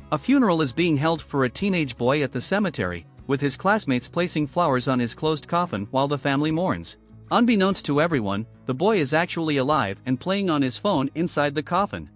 A funeral is being held for a teenage boy at the cemetery, with his classmates placing flowers on his closed coffin while the family mourns. Unbeknownst to everyone, the boy is actually alive and playing on his phone inside the coffin.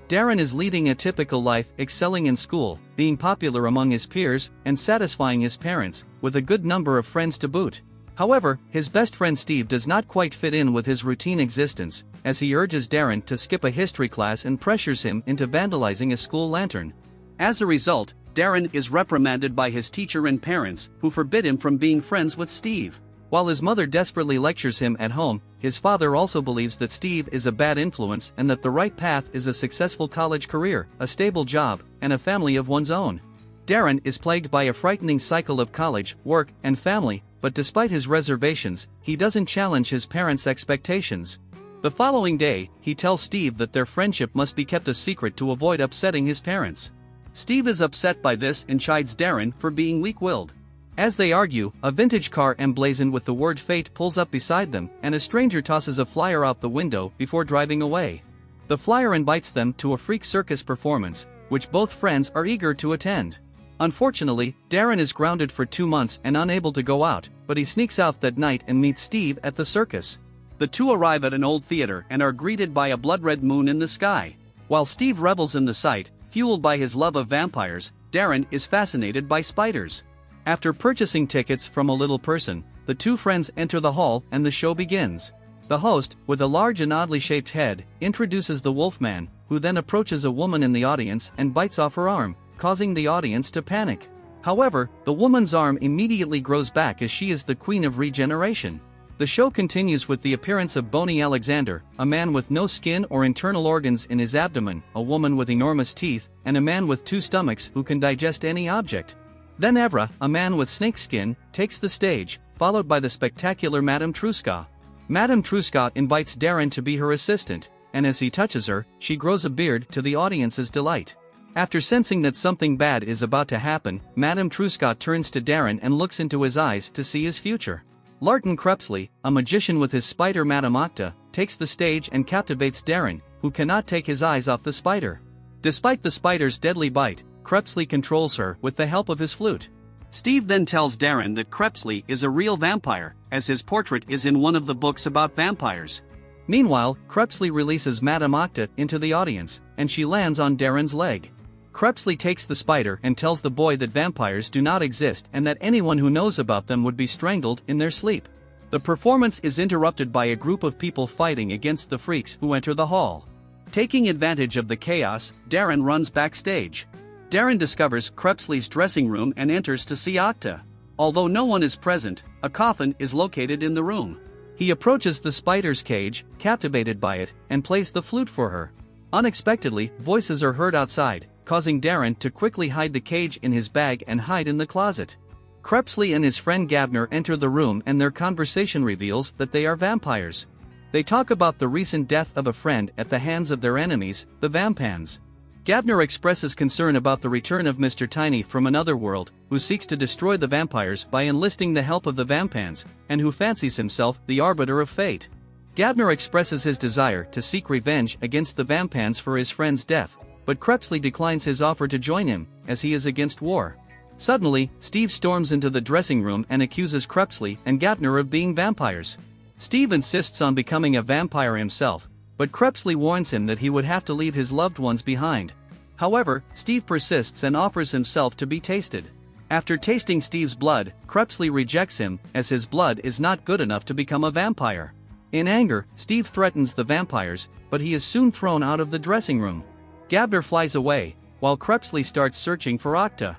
Darren is leading a typical life, excelling in school, being popular among his peers, and satisfying his parents, with a good number of friends to boot. However, his best friend Steve does not quite fit in with his routine existence, as he urges Darren to skip a history class and pressures him into vandalizing a school lantern. As a result, Darren is reprimanded by his teacher and parents, who forbid him from being friends with Steve. While his mother desperately lectures him at home, his father also believes that Steve is a bad influence and that the right path is a successful college career, a stable job, and a family of one's own. Darren is plagued by a frightening cycle of college, work, and family, but despite his reservations, he doesn't challenge his parents' expectations. The following day, he tells Steve that their friendship must be kept a secret to avoid upsetting his parents. Steve is upset by this and chides Darren for being weak-willed. As they argue, a vintage car emblazoned with the word fate pulls up beside them, and a stranger tosses a flyer out the window before driving away. The flyer invites them to a freak circus performance, which both friends are eager to attend. Unfortunately, Darren is grounded for 2 months and unable to go out, but he sneaks out that night and meets Steve at the circus. The two arrive at an old theater and are greeted by a blood-red moon in the sky. While Steve revels in the sight, fueled by his love of vampires, Darren is fascinated by spiders. After purchasing tickets from a little person, the two friends enter the hall and the show begins. The host, with a large and oddly shaped head, introduces the Wolfman, who then approaches a woman in the audience and bites off her arm, causing the audience to panic. However, the woman's arm immediately grows back as she is the queen of regeneration. The show continues with the appearance of Boney Alexander, a man with no skin or internal organs in his abdomen, a woman with enormous teeth, and a man with 2 stomachs who can digest any object. Then Evra, a man with snake skin, takes the stage, followed by the spectacular Madame Truska. Madame Truska invites Darren to be her assistant, and as he touches her, she grows a beard to the audience's delight. After sensing that something bad is about to happen, Madame Truska turns to Darren and looks into his eyes to see his future. Larton Crepsley, a magician with his spider Madame Octa, takes the stage and captivates Darren, who cannot take his eyes off the spider. Despite the spider's deadly bite, Crepsley controls her with the help of his flute. Steve then tells Darren that Crepsley is a real vampire, as his portrait is in one of the books about vampires. Meanwhile, Crepsley releases Madame Octa into the audience, and she lands on Darren's leg. Crepsley takes the spider and tells the boy that vampires do not exist and that anyone who knows about them would be strangled in their sleep. The performance is interrupted by a group of people fighting against the freaks who enter the hall. Taking advantage of the chaos, Darren runs backstage. Darren discovers Crepsley's dressing room and enters to see Octa. Although no one is present, a coffin is located in the room. He approaches the spider's cage, captivated by it, and plays the flute for her. Unexpectedly, voices are heard outside, causing Darren to quickly hide the cage in his bag and hide in the closet. Crepsley and his friend Gabner enter the room and their conversation reveals that they are vampires. They talk about the recent death of a friend at the hands of their enemies, the Vampans. Gabner expresses concern about the return of Mr. Tiny from another world, who seeks to destroy the vampires by enlisting the help of the Vampans, and who fancies himself the arbiter of fate. Gabner expresses his desire to seek revenge against the Vampans for his friend's death, but Crepsley declines his offer to join him, as he is against war. Suddenly, Steve storms into the dressing room and accuses Crepsley and Gabner of being vampires. Steve insists on becoming a vampire himself, but Crepsley warns him that he would have to leave his loved ones behind. However, Steve persists and offers himself to be tasted. After tasting Steve's blood, Crepsley rejects him, as his blood is not good enough to become a vampire. In anger, Steve threatens the vampires, but he is soon thrown out of the dressing room. Gabner flies away, while Crepsley starts searching for Octa.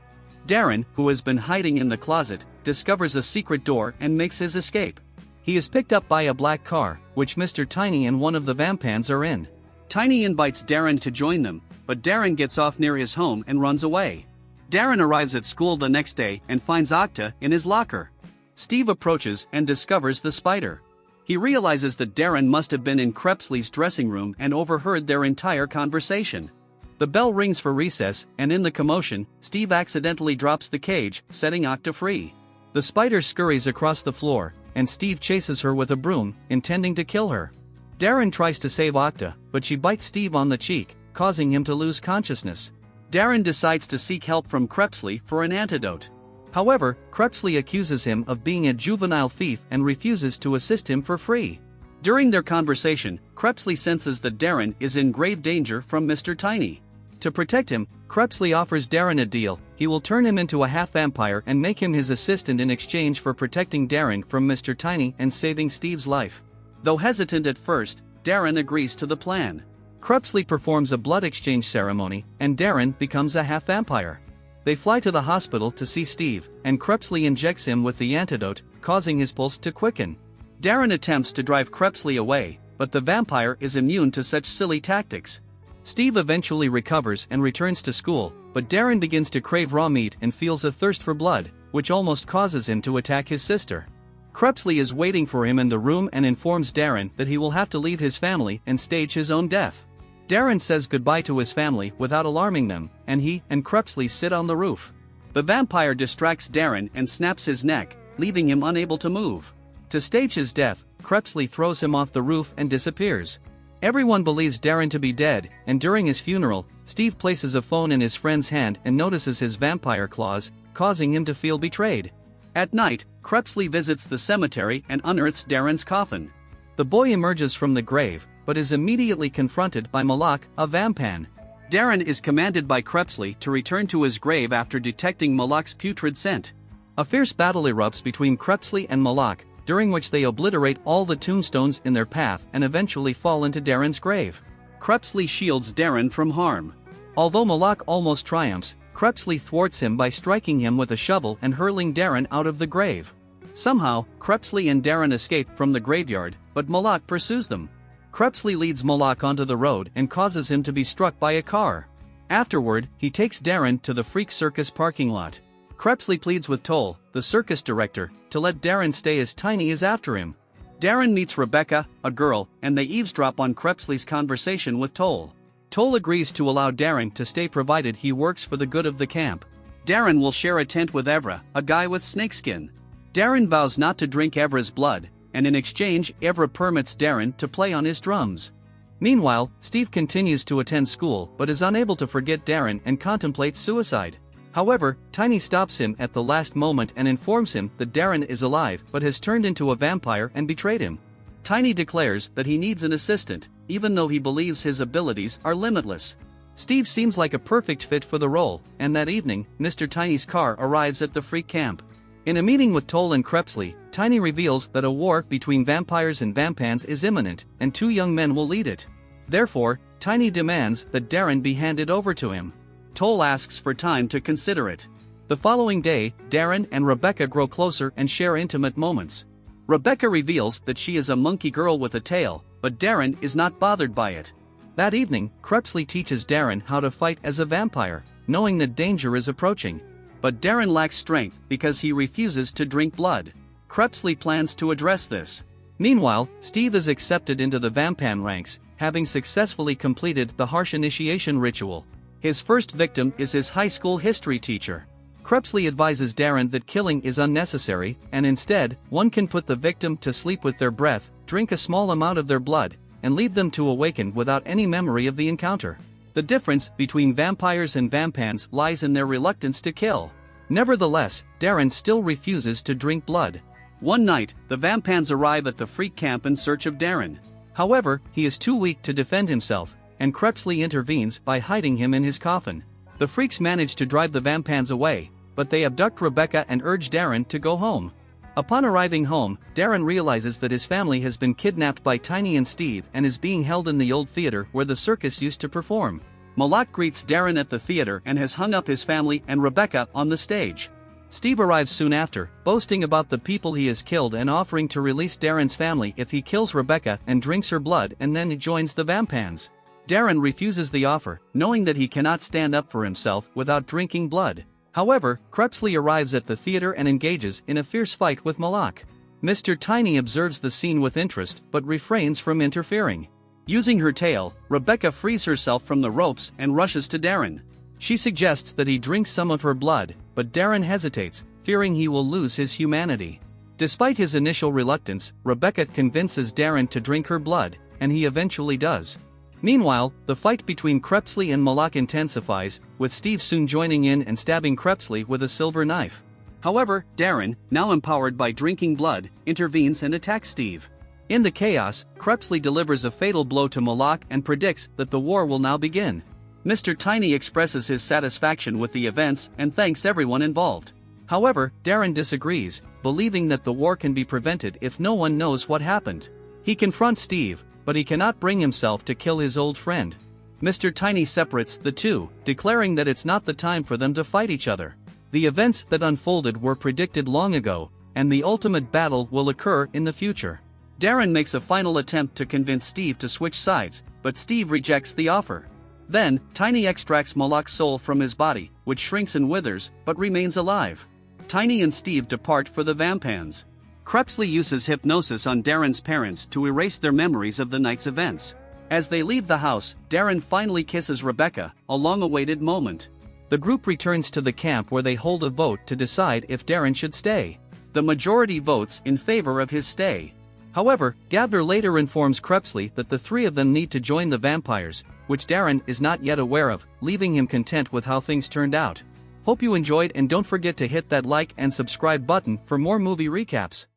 Darren, who has been hiding in the closet, discovers a secret door and makes his escape. He is picked up by a black car, which Mr. Tiny and one of the Vampans are in. Tiny invites Darren to join them, but Darren gets off near his home and runs away. Darren arrives at school the next day and finds Octa in his locker. Steve approaches and discovers the spider. He realizes that Darren must have been in Crepsley's dressing room and overheard their entire conversation. The bell rings for recess, and in the commotion, Steve accidentally drops the cage, setting Octa free. The spider scurries across the floor, and Steve chases her with a broom, intending to kill her. Darren tries to save Octa, but she bites Steve on the cheek, causing him to lose consciousness. Darren decides to seek help from Crepsley for an antidote. However, Crepsley accuses him of being a juvenile thief and refuses to assist him for free. During their conversation, Crepsley senses that Darren is in grave danger from Mr. Tiny. To protect him, Crepsley offers Darren a deal. He will turn him into a half-vampire and make him his assistant in exchange for protecting Darren from Mr. Tiny and saving Steve's life. Though hesitant at first, Darren agrees to the plan. Crepsley performs a blood exchange ceremony, and Darren becomes a half-vampire. They fly to the hospital to see Steve, and Crepsley injects him with the antidote, causing his pulse to quicken. Darren attempts to drive Crepsley away, but the vampire is immune to such silly tactics. Steve eventually recovers and returns to school, but Darren begins to crave raw meat and feels a thirst for blood, which almost causes him to attack his sister. Crepsley is waiting for him in the room and informs Darren that he will have to leave his family and stage his own death. Darren says goodbye to his family without alarming them, and he and Crepsley sit on the roof. The vampire distracts Darren and snaps his neck, leaving him unable to move. To stage his death, Crepsley throws him off the roof and disappears. Everyone believes Darren to be dead, and during his funeral, Steve places a phone in his friend's hand and notices his vampire claws, causing him to feel betrayed. At night, Crepsley visits the cemetery and unearths Darren's coffin. The boy emerges from the grave, but is immediately confronted by Malak, a vampan. Darren is commanded by Crepsley to return to his grave after detecting Malak's putrid scent. A fierce battle erupts between Crepsley and Malak, during which they obliterate all the tombstones in their path and eventually fall into Darren's grave. Crepsley shields Darren from harm. Although Malak almost triumphs, Crepsley thwarts him by striking him with a shovel and hurling Darren out of the grave. Somehow, Crepsley and Darren escape from the graveyard, but Malak pursues them. Crepsley leads Malak onto the road and causes him to be struck by a car. Afterward, he takes Darren to the Freak Circus parking lot. Crepsley pleads with Toll, the circus director, to let Darren stay as Tiny is after him. Darren meets Rebecca, a girl, and they eavesdrop on Crepsley's conversation with Toll. Toll agrees to allow Darren to stay provided he works for the good of the camp. Darren will share a tent with Evra, a guy with snakeskin. Darren vows not to drink Evra's blood, and in exchange, Evra permits Darren to play on his drums. Meanwhile, Steve continues to attend school but is unable to forget Darren and contemplates suicide. However, Tiny stops him at the last moment and informs him that Darren is alive but has turned into a vampire and betrayed him. Tiny declares that he needs an assistant, even though he believes his abilities are limitless. Steve seems like a perfect fit for the role, and that evening, Mr. Tiny's car arrives at the freak camp. In a meeting with Toll and Crepsley, Tiny reveals that a war between vampires and vampans is imminent, and two young men will lead it. Therefore, Tiny demands that Darren be handed over to him. Toll asks for time to consider it. The following day, Darren and Rebecca grow closer and share intimate moments. Rebecca reveals that she is a monkey girl with a tail, but Darren is not bothered by it. That evening, Crepsley teaches Darren how to fight as a vampire, knowing that danger is approaching. But Darren lacks strength because he refuses to drink blood. Crepsley plans to address this. Meanwhile, Steve is accepted into the vampan ranks, having successfully completed the harsh initiation ritual. His first victim is his high school history teacher. Crepsley advises Darren that killing is unnecessary, and instead, one can put the victim to sleep with their breath, drink a small amount of their blood, and leave them to awaken without any memory of the encounter. The difference between vampires and vampans lies in their reluctance to kill. Nevertheless, Darren still refuses to drink blood. One night, the vampans arrive at the freak camp in search of Darren. However, he is too weak to defend himself, and Crepsley intervenes by hiding him in his coffin. The freaks manage to drive the vampans away, but they abduct Rebecca and urge Darren to go home. Upon arriving home, Darren realizes that his family has been kidnapped by Tiny and Steve and is being held in the old theater where the circus used to perform. Malak greets Darren at the theater and has hung up his family and Rebecca on the stage. Steve arrives soon after, boasting about the people he has killed and offering to release Darren's family if he kills Rebecca and drinks her blood, and then he joins the vampans. Darren refuses the offer, knowing that he cannot stand up for himself without drinking blood. However, Crepsley arrives at the theater and engages in a fierce fight with Malak. Mr. Tiny observes the scene with interest but refrains from interfering. Using her tail, Rebecca frees herself from the ropes and rushes to Darren. She suggests that he drinks some of her blood, but Darren hesitates, fearing he will lose his humanity. Despite his initial reluctance, Rebecca convinces Darren to drink her blood, and he eventually does. Meanwhile, the fight between Crepsley and Malak intensifies, with Steve soon joining in and stabbing Crepsley with a silver knife. However, Darren, now empowered by drinking blood, intervenes and attacks Steve. In the chaos, Crepsley delivers a fatal blow to Malak and predicts that the war will now begin. Mr. Tiny expresses his satisfaction with the events and thanks everyone involved. However, Darren disagrees, believing that the war can be prevented if no one knows what happened. He confronts Steve, but he cannot bring himself to kill his old friend. Mr. Tiny separates the two, declaring that it's not the time for them to fight each other. The events that unfolded were predicted long ago, and the ultimate battle will occur in the future. Darren makes a final attempt to convince Steve to switch sides, but Steve rejects the offer. Then, Tiny extracts Malak's soul from his body, which shrinks and withers, but remains alive. Tiny and Steve depart for the Vampans. Crepsley uses hypnosis on Darren's parents to erase their memories of the night's events. As they leave the house, Darren finally kisses Rebecca, a long-awaited moment. The group returns to the camp where they hold a vote to decide if Darren should stay. The majority votes in favor of his stay. However, Gabner later informs Crepsley that the three of them need to join the vampires, which Darren is not yet aware of, leaving him content with how things turned out. Hope you enjoyed, and don't forget to hit that like and subscribe button for more movie recaps.